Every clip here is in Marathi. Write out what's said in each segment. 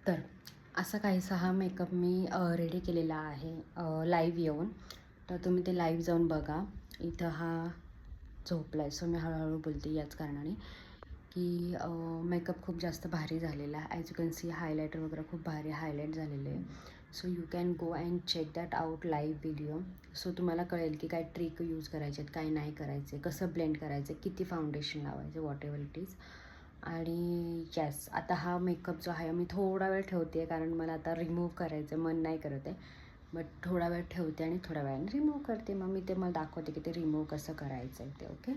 तर असा काहीसा हा मेकअप मी रेडी केलेला आहे लाईव्ह येऊन. तर तुम्ही ते लाईव्ह जाऊन बघा. इथं हा झोपला आहे, सो मी हळूहळू बोलते याच कारणाने की मेकअप खूप जास्त भारी झालेला आहे. As you can see highlighter वगैरे खूप भारी हायलाईट झालेले आहे. So you can go and check that out live video. So तुम्हाला कळेल की काय ट्रिक यूज करायचे आहेत, काय नाही करायचे, कसं ब्लेंड करायचं, किती फाउंडेशन लावायचं, वॉट एव्हर इट इज. आणि येस, आता हा मेकअप जो आहे मी थोडा वेळ ठेवते कारण मला आता रिमूव्ह करायचं मन नाही करत आहे. बट थोडा वेळ ठेवते आणि थोड्या वेळाने रिमूव्ह करते. मग मी ते मला दाखवते की ते रिमूव्ह कसं करायचं आहे ते. ओके.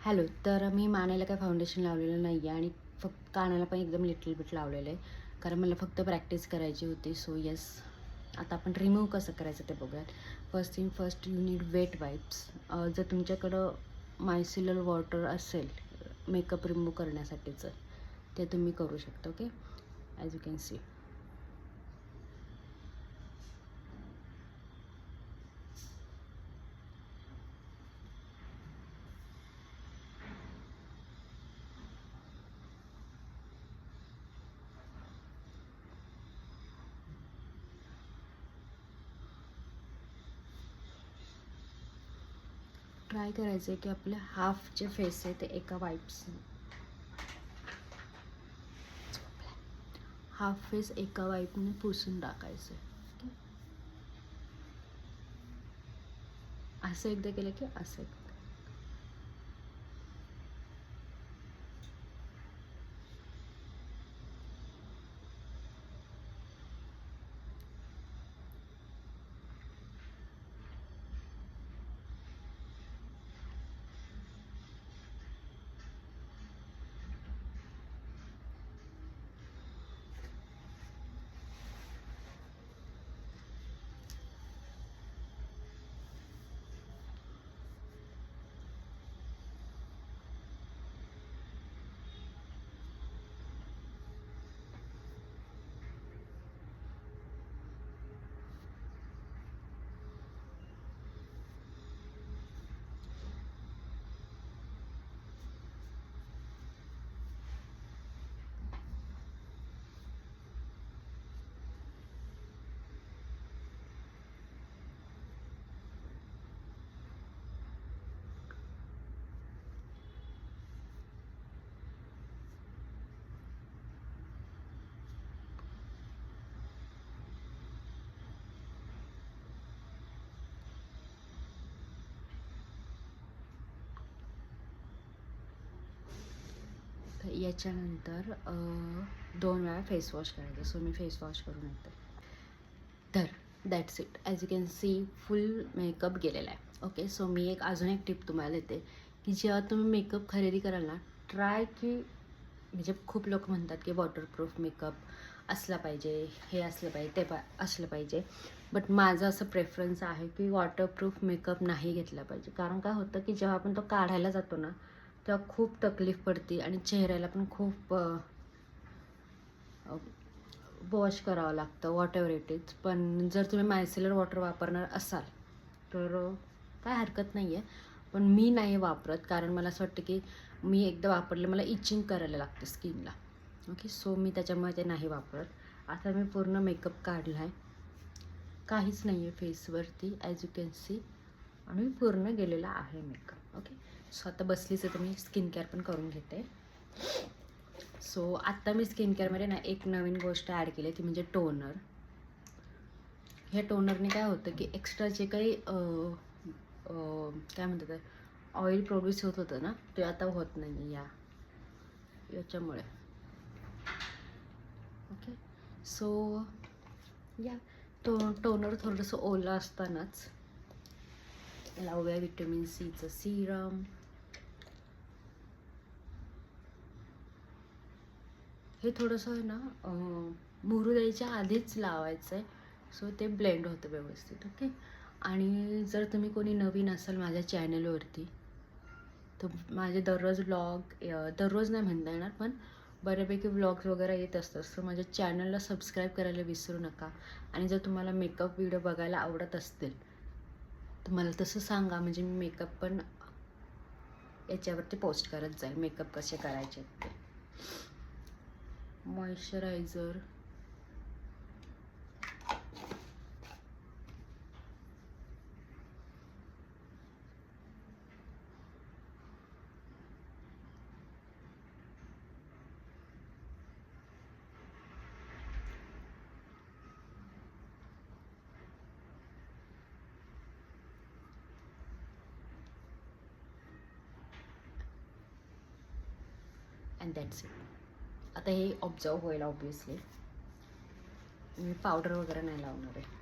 हॅलो. तर मी मानेला काय फाउंडेशन लावलेलं नाही आहे आणि फक्त कानाला पण एकदम लिटल बिट लावलेलं आहे कारण मला फक्त प्रॅक्टिस करायची होती. सो येस, आता आपण रिमूव्ह कसं करायचं ते बघूयात. First thing first, you need wet wipes. जर तुमच्याकडं मायसिलर वॉटर असेल मेकअप रिमूव्ह करण्यासाठीचं, ते तुम्ही करू शकता. Okay. As you can see. Try करायचं आहे की आपले हाफ जे फेस आहे ते एका वाईप्स, हाफ फेस एका वाईपने पुसून टाकायचं आहे. ओके. असं एकदा केलं की असं एकदा. तर याच्यानंतर 2 वेळा फेस वॉश करायचं. सो मी फेस वॉश करून येते. तर that's it. As you can C full makeup गेलेला आहे. ओके. सो मी अजून एक टिप तुम्हाला देते की जेव्हा तुम्ही मेकअप खरेदी कराल ना, ट्राय की म्हणजे खूप लोक म्हणतात की वॉटरप्रूफ मेकअप असला पाहिजे, हे असलं पाहिजे, ते असलं पाहिजे. बट माझं असं प्रेफरन्स आहे की वॉटरप्रूफ मेकअप नाही घेतला पाहिजे. कारण काय होतं की जेव्हा आपण तो काढायला जातो ना, तेव्हा खूप तकलीफ पडते आणि चेहऱ्याला पण खूप वॉश करावं लागतं, वॉट एव्हर इट इज. पण जर तुम्ही मायसिलर वॉटर वापरणार असाल तर काय हरकत नाही आहे. पण मी नाही वापरत कारण मला असं वाटतं की मी एकदा वापरलं मला इचिंग करायला लागते स्किनला. ओके. सो मी त्याच्यामुळे ते नाही वापरत. आता मी पूर्ण मेकअप काढला आहे, काहीच नाही आहे फेसवरती ॲज यू कॅन सी, आणि पूर्ण गेलेला आहे मेकअप. ओके. सो आता बसलीच आहे तर मी स्किन केअर पण करून घेते. सो आत्ता मी स्किन केअरमध्ये ना एक नवीन गोष्ट ॲड केली ती म्हणजे टोनर. ह्या टोनरने काय होतं की एक्स्ट्रा जे काही काय म्हणतात ऑइल प्रोड्यूस होत होतं ना, ते आता होत नाही याच्यामुळे. ओके. सो या टोनर थोडंसं ओलं असतानाच लावूया व्हिटॅमिन सीचं सिरम. हे थोडंसं आहे ना मुरू द्यायच्या आधीच लावायचं आहे. सो ते ब्लेंड होतं व्यवस्थित. ओके. आणि जर तुम्ही कोणी नवीन असाल माझ्या चॅनलवरती तर माझे दररोज व्लॉग, दररोज नाही म्हणता येणार पण बऱ्यापैकी व्लॉग्स वगैरे येत असतात. सो माझ्या चॅनलला सबस्क्राईब करायला विसरू नका. आणि जर तुम्हाला मेकअप व्हिडिओ बघायला आवडत असतील तर मला तसं सांगा, म्हणजे मी मेकअप पण याच्यावरती पोस्ट करत जाईल, मेकअप कसे करायचे ते. Moisturiser, and that's it. आता हे ऑब्झर्व होईल ऑब्वियसली. मी पावडर वगैरे नाही लावणार आहे.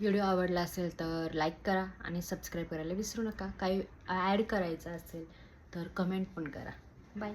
व्हिडिओ आवडला असेल तर लाईक करा आणि सबस्क्राईब करायला विसरू नका. काही ॲड करायचं असेल तर कमेंट पण करा. बाय.